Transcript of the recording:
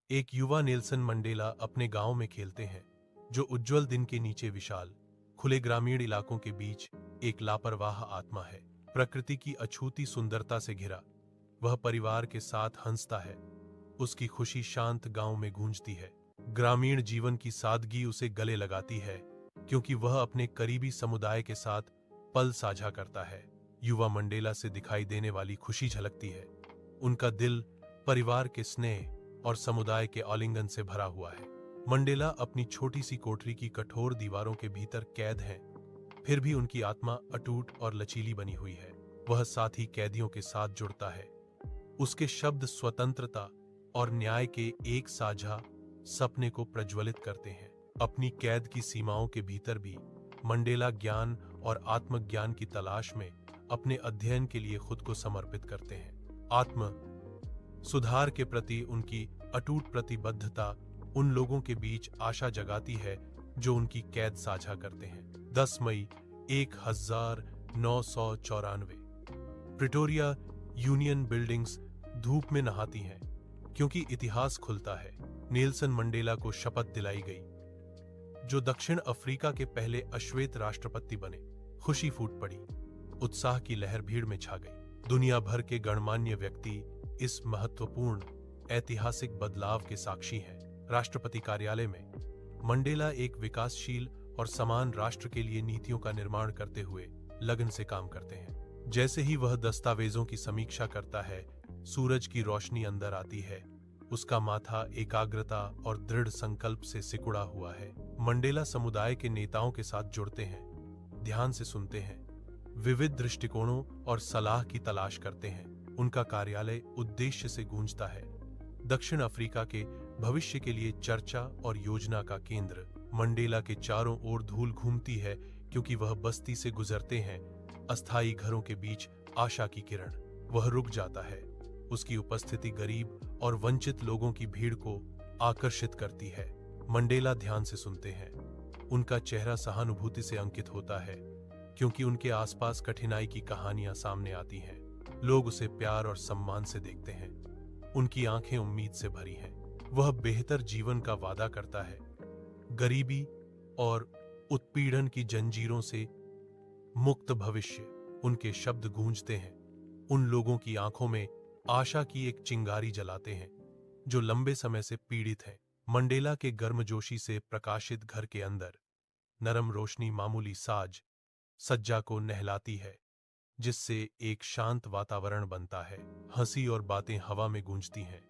एक युवा Nelson Mandela अपने गांव में खेलते हैं, जो उज्जवल दिन के नीचे विशाल खुले ग्रामीण इलाकों के बीच एक लापरवाह आत्मा है। प्रकृति की अछूती सुंदरता से घिरा वह परिवार के साथ हंसता है। उसकी खुशी शांत गांव में गूंजती है। ग्रामीण जीवन की सादगी उसे गले लगाती है, क्योंकि वह अपने करीबी समुदाय के साथ पल साझा करता है। युवा मंडेला से दिखाई देने वाली खुशी झलकती है। उनका दिल परिवार के स्नेह और समुदाय के आलिंगन से भरा हुआ है। मंडेला अपनी छोटी सी कोठरी की कठोर दीवारों के भीतर कैद हैं, फिर भी उनकी आत्मा अटूट और लचीली बनी हुई है। वह साथी कैदियों के साथ जुड़ता है। उसके शब्द स्वतंत्रता और न्याय के एक साझा सपने को प्रज्वलित करते हैं। अपनी कैद की सीमाओं के भीतर भी मंडेला ज्ञान और आत्मज्ञान की तलाश में अपने अध्ययन के लिए खुद को समर्पित करते हैं। आत्म सुधार के प्रति उनकी अटूट प्रतिबद्धता उन लोगों के बीच आशा जगाती है जो उनकी कैद साझा करते हैं। 10 मई 1994। प्रिटोरिया यूनियन बिल्डिंग्स धूप में नहाती हैं, क्योंकि इतिहास खुलता है। नेल्सन मंडेला को शपथ दिलाई गई, जो दक्षिण अफ्रीका के पहले अश्वेत राष्ट्रपति बने। खुशी फूट पड़ी, उत्साह की लहर भीड़ में छा गई। दुनिया भर के गणमान्य व्यक्ति इस महत्वपूर्ण ऐतिहासिक बदलाव के साक्षी हैं। राष्ट्रपति कार्यालय में मंडेला एक विकासशील और समान राष्ट्र के लिए नीतियों का निर्माण करते हुए लगन से काम करते हैं। जैसे ही वह दस्तावेजों की समीक्षा करता है, सूरज की रोशनी अंदर आती है। उसका माथा एकाग्रता और दृढ़ संकल्प से सिकुड़ा हुआ है। मंडेला समुदाय के नेताओं के साथ जुड़ते हैं, ध्यान से सुनते हैं, विविध दृष्टिकोणों और सलाह की तलाश करते हैं। उनका कार्यालय उद्देश्य से गूंजता है, दक्षिण अफ्रीका के भविष्य के लिए चर्चा और योजना का केंद्र। मंडेला के चारों ओर धूल घूमती है, क्योंकि वह बस्ती से गुजरते हैं, अस्थायी घरों के बीच आशा की किरण। वह रुक जाता है। उसकी उपस्थिति गरीब और वंचित लोगों की भीड़ को आकर्षित करती है। मंडेला ध्यान से सुनते हैं। उनका चेहरा सहानुभूति से अंकित होता है, क्योंकि उनके आसपास कठिनाई की कहानियां सामने आती हैं। लोग उसे प्यार और सम्मान से देखते हैं। उनकी आंखें उम्मीद से भरी हैं। वह बेहतर जीवन का वादा करता है, गरीबी और उत्पीड़न की जंजीरों से मुक्त भविष्य। उनके शब्द गूंजते हैं, उन लोगों की आंखों में आशा की एक चिंगारी जलाते हैं जो लंबे समय से पीड़ित हैं। मंडेला के गर्मजोशी से प्रकाशित घर के अंदर नरम रोशनी मामूली साज सज्जा को नहलाती है, जिससे एक शांत वातावरण बनता है। हंसी और बातें हवा में गूंजती हैं।